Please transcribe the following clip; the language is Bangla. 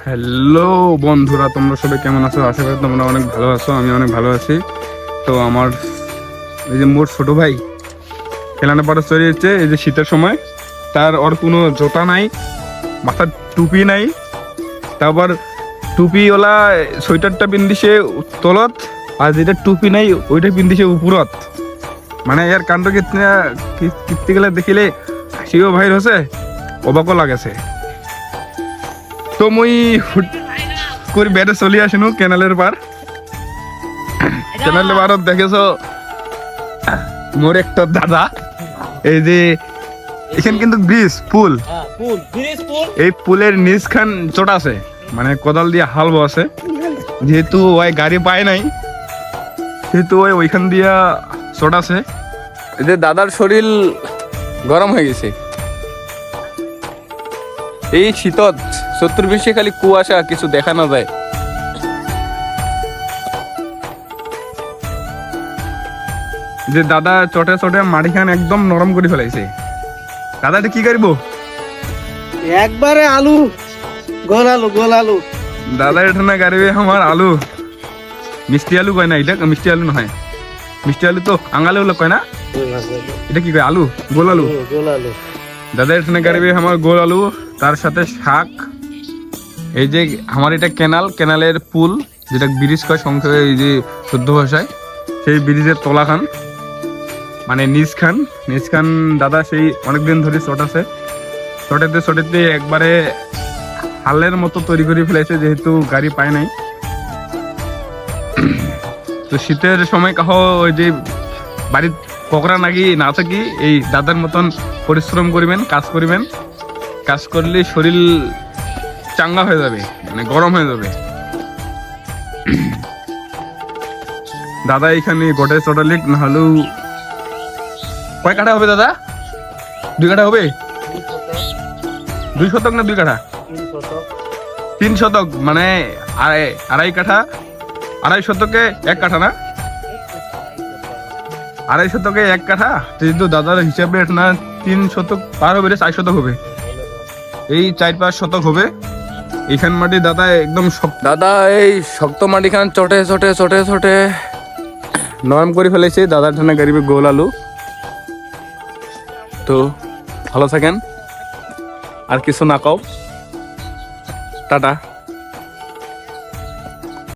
হ্যালো বন্ধুরা, তোমরা সবাই কেমন আছো? আশা করি তোমরা অনেক ভালো আছো। আমি অনেক ভালো আছি। তো আমার এই যে মোর ছোট ভাই খেলানো পাড়া চলে যাচ্ছে এই যে শীতের সময়, তার ওর কোনো জোতা নাই, মাথার টুপি নাই, তারপর টুপিওয়ালা সোয়েটারটা পিন্দিছে তলত, আর যেটা টুপি নাই ওইটা পিন্দিছে উপরত। মানে এর কাণ্ড কীর্তি গেলে দেখিলে হাসিও বাহির হচ্ছে, অবাকও লাগেছে। তো মুই হুট করে বেড়ে চলে আসিনু কেনালের পার। কেনালের পারত দেখেছ মোর একটা দাদা, এই যে এখানে কিন্তু ব্রিজ পুল, এই পুলের নিচ খান চোট আছে, মানে কোদাল দিয়ে হাল বসে, যেহেতু ওই গাড়ি পায় নাই সেহেতু ওইখান দিয়া চোট আছে। এই যে দাদার শরীর গরম হয়ে গেছে এই শীতত। 70-20 খালি কুয়াশা, কিছু দেখা না যায়। যে দাদা চটে চটে মাটি খান একদম নরম করে ফেলাইছে। দাদা এটা কি করবো? একবারে আলু, গোল আলু, গোল আলু। দাদা এটা না গাড়ি আমার আলু, মিষ্টি আলু কয় না, এটা মিষ্টি আলু নহয়, মিষ্টি আলু তো আঙালে ওগুলো কয় না, এটা কি কয়? আলু, গোল আলু। গোল আলু দাদা এটা গাড়ি আমার গোল আলু, তার সাথে শাক। এই যে আমার এটা কেনালের পুল, যেটা ব্রিজ কয় সংখ্যা, এই যে শুদ্ধ ভাষায়, সেই ব্রিজের তলা খান, মানে নিচ খান দাদা সেই অনেকদিন ধরে চট আছে। চটেতে একবারে হালের মতো তৈরি করে ফেলেছে, যেহেতু গাড়ি পায় নাই। তো শীতের সময় কাহ ওই যে বাড়ির পকড়া নাকি না থাকি, এই দাদার মতন পরিশ্রম করিবেন, কাজ করলে শরীর চাঙ্গা হয়ে যাবে, মানে গরম হয়ে যাবে। দাদা এখানে গোটে চটালিক না হলেও কয় কাঠা হবে দাদা? 2 কাঠা হবে? 2 শতক না 2 কাঠা? 3 শতক, মানে আড়াই কাঠা। 2.5 শতকে 1 কাঠা না? 2.5 শতকে 1 কাঠা, যেহেতু দাদার হিসাবে না 3 শতক পার হবে, 4 শতক হবে, এই 4-5 শতক হবে। এইখান মাটি দাদা একদম দাদা এই শক্ত মাটি খান চটে নরম করে ফেলেছে। দাদার ঠান্ডা গাড়িবে গোল আলু। তো ভালো থাকেন, আর কিছু না কও, টাটা।